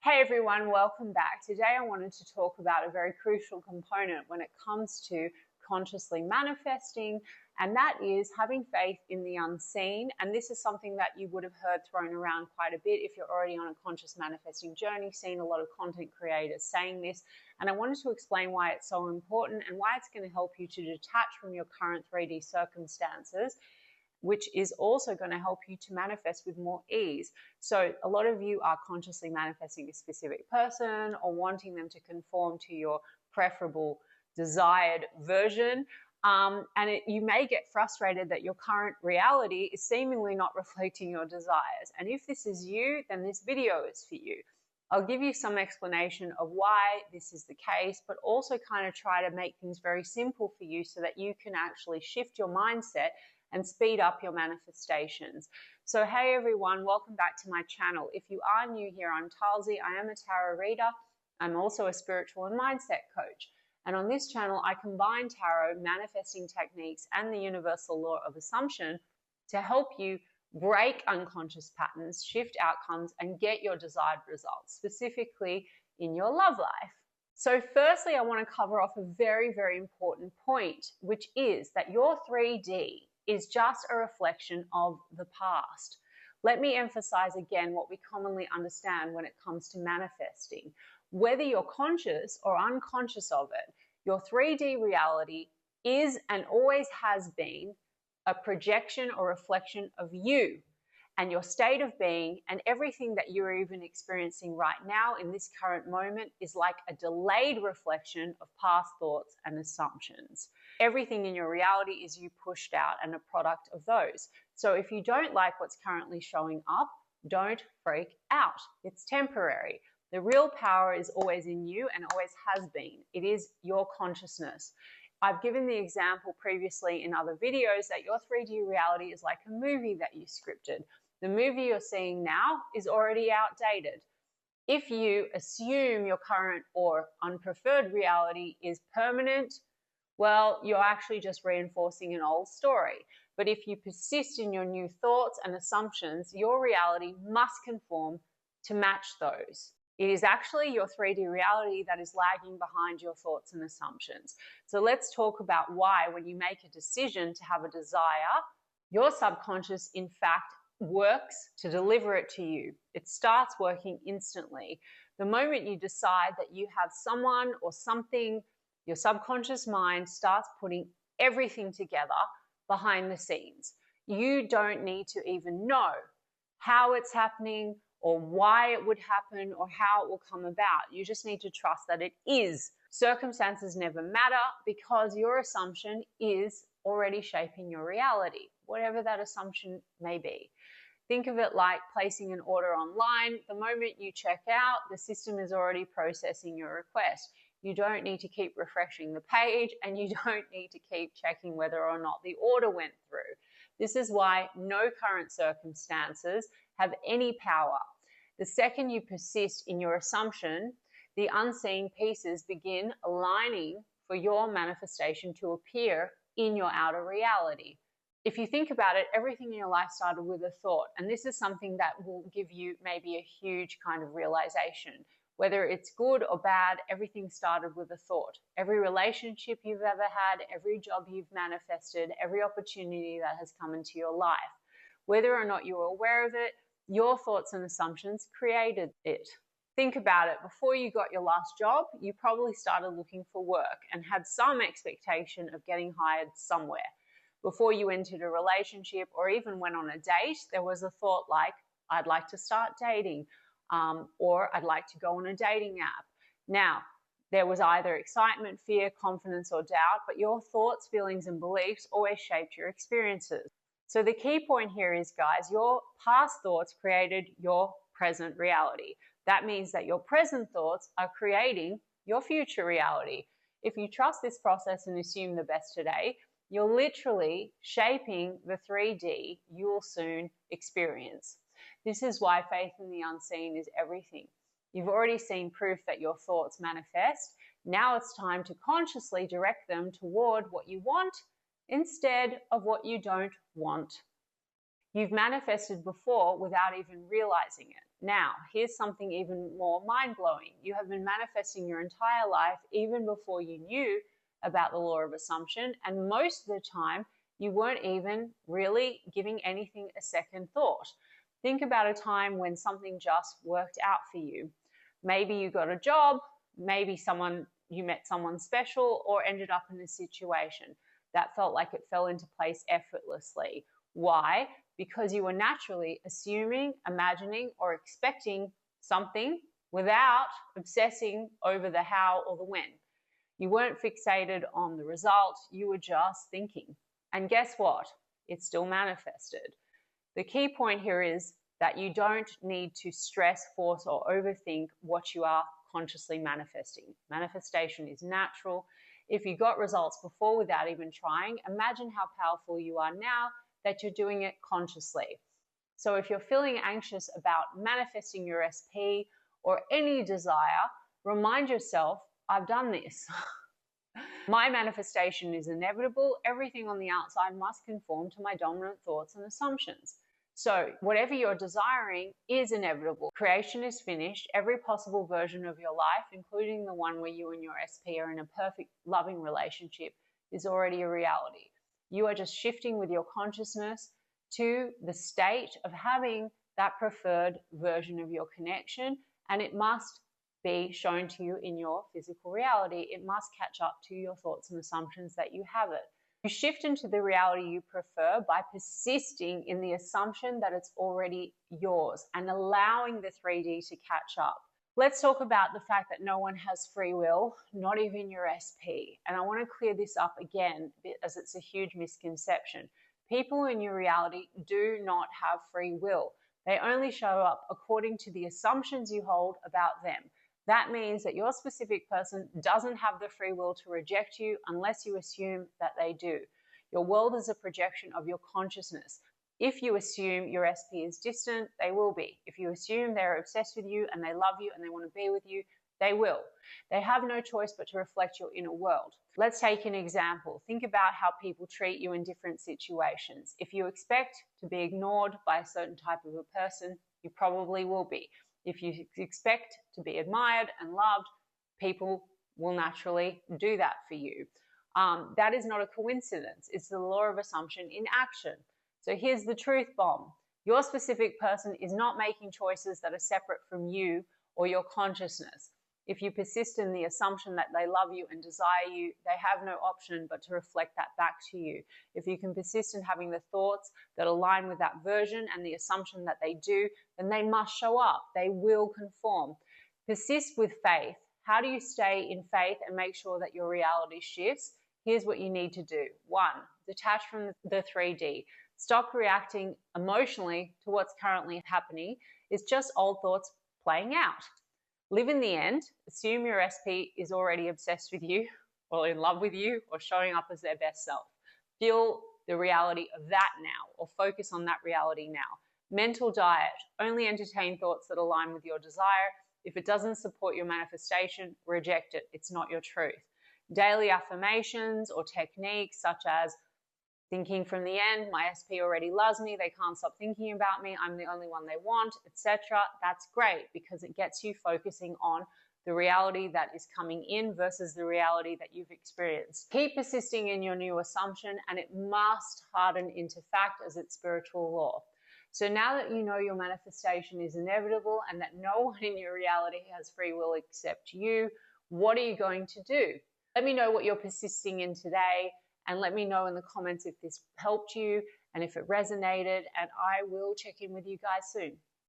Hey everyone, welcome back. Today I wanted to talk about a very crucial component when it comes to consciously manifesting, and that is having faith in the unseen. And this is something that you would have heard thrown around quite a bit if you're already on a conscious manifesting journey, seen a lot of content creators saying this. And I wanted to explain why it's so important and why it's going to help you to detach from your current 3D circumstances, which is also going to help you to manifest with more ease. So a lot of you are consciously manifesting a specific person or wanting them to conform to your preferable desired version. You may get frustrated that your current reality is seemingly not reflecting your desires. And if this is you, then this video is for you. I'll give you some explanation of why this is the case, but also kind of try to make things very simple for you so that you can actually shift your mindset and speed up your manifestations. So hey everyone, welcome back to my channel. If you are new here, I'm Talzi. I am a tarot reader. I'm also a spiritual and mindset coach. And on this channel, I combine tarot, manifesting techniques, and the universal law of assumption to help you break unconscious patterns, shift outcomes, and get your desired results, specifically in your love life. So firstly, I want to cover off a very, very important point, which is that your 3D is just a reflection of the past. Let me emphasize again what we commonly understand when it comes to manifesting. Whether you're conscious or unconscious of it, your 3D reality is and always has been a projection or reflection of you and your state of being, and everything that you're even experiencing right now in this current moment is like a delayed reflection of past thoughts and assumptions. Everything in your reality is you pushed out and a product of those. So if you don't like what's currently showing up, don't freak out. It's temporary. The real power is always in you and always has been. It is your consciousness. I've given the example previously in other videos that your 3D reality is like a movie that you scripted. The movie you're seeing now is already outdated. If you assume your current or unpreferred reality is permanent, well, you're actually just reinforcing an old story. But if you persist in your new thoughts and assumptions, your reality must conform to match those. It is actually your 3D reality that is lagging behind your thoughts and assumptions. So let's talk about why, when you make a decision to have a desire, your subconscious, in fact, works to deliver it to you. It starts working instantly. The moment you decide that you have someone or something, your subconscious mind starts putting everything together behind the scenes. You don't need to even know how it's happening or why it would happen or how it will come about. You just need to trust that it is. Circumstances never matter because your assumption is already shaping your reality, whatever that assumption may be. Think of it like placing an order online. The moment you check out, the system is already processing your request. You don't need to keep refreshing the page, and you don't need to keep checking whether or not the order went through. This is why no current circumstances have any power. The second you persist in your assumption, the unseen pieces begin aligning for your manifestation to appear in your outer reality. If you think about it, everything in your life started with a thought, and this is something that will give you maybe a huge kind of realization. Whether it's good or bad, everything started with a thought. Every relationship you've ever had, every job you've manifested, every opportunity that has come into your life, whether or not you were aware of it, your thoughts and assumptions created it. Think about it. Before you got your last job, you probably started looking for work and had some expectation of getting hired somewhere. Before you entered a relationship or even went on a date, there was a thought like, I'd like to start dating, or I'd like to go on a dating app. Now, there was either excitement, fear, confidence, or doubt, but your thoughts, feelings, and beliefs always shaped your experiences. So the key point here is, guys, your past thoughts created your present reality. That means that your present thoughts are creating your future reality. If you trust this process and assume the best today, you're literally shaping the 3D you will soon experience. This is why faith in the unseen is everything. You've already seen proof that your thoughts manifest. Now it's time to consciously direct them toward what you want instead of what you don't want. You've manifested before without even realizing it. Now, here's something even more mind-blowing. You have been manifesting your entire life even before you knew about the law of assumption, and most of the time, you weren't even really giving anything a second thought. Think about a time when something just worked out for you. Maybe you got a job, maybe you met someone special, or ended up in a situation that felt like it fell into place effortlessly. Why? Because you were naturally assuming, imagining, or expecting something without obsessing over the how or the when. You weren't fixated on the result, you were just thinking. And guess what? It still manifested. The key point here is that you don't need to stress, force, or overthink what you are consciously manifesting. Manifestation is natural. If you got results before without even trying, imagine how powerful you are now that you're doing it consciously. So if you're feeling anxious about manifesting your SP or any desire, remind yourself, I've done this. My manifestation is inevitable. Everything on the outside must conform to my dominant thoughts and assumptions. So whatever you're desiring is inevitable. Creation is finished. Every possible version of your life, including the one where you and your SP are in a perfect, loving relationship, is already a reality. You are just shifting with your consciousness to the state of having that preferred version of your connection, and it must be shown to you in your physical reality. It must catch up to your thoughts and assumptions that you have it. You shift into the reality you prefer by persisting in the assumption that it's already yours and allowing the 3D to catch up. Let's talk about the fact that no one has free will, not even your SP. And I want to clear this up again, as it's a huge misconception. People in your reality do not have free will. They only show up according to the assumptions you hold about them. That means that your specific person doesn't have the free will to reject you unless you assume that they do. Your world is a projection of your consciousness. If you assume your SP is distant, they will be. If you assume they're obsessed with you and they love you and they want to be with you, they will. They have no choice but to reflect your inner world. Let's take an example. Think about how people treat you in different situations. If you expect to be ignored by a certain type of a person, you probably will be. If you expect to be admired and loved, people will naturally do that for you. That is not a coincidence. It's the law of assumption in action. So here's the truth bomb. Your specific person is not making choices that are separate from you or your consciousness. If you persist in the assumption that they love you and desire you, they have no option but to reflect that back to you. If you can persist in having the thoughts that align with that version and the assumption that they do, then they must show up. They will conform. Persist with faith. How do you stay in faith and make sure that your reality shifts? Here's what you need to do. 1, detach from the 3D. Stop reacting emotionally to what's currently happening. It's just old thoughts playing out. Live in the end. Assume your SP is already obsessed with you or in love with you or showing up as their best self. Feel the reality of that now or focus on that reality now. Mental diet. Only entertain thoughts that align with your desire. If it doesn't support your manifestation, reject it. It's not your truth. Daily affirmations or techniques such as thinking from the end, my SP already loves me, they can't stop thinking about me, I'm the only one they want, etc. That's great because it gets you focusing on the reality that is coming in versus the reality that you've experienced. Keep persisting in your new assumption and it must harden into fact as its spiritual law. So now that you know your manifestation is inevitable and that no one in your reality has free will except you, what are you going to do? Let me know what you're persisting in today. And let me know in the comments if this helped you and if it resonated, and I will check in with you guys soon.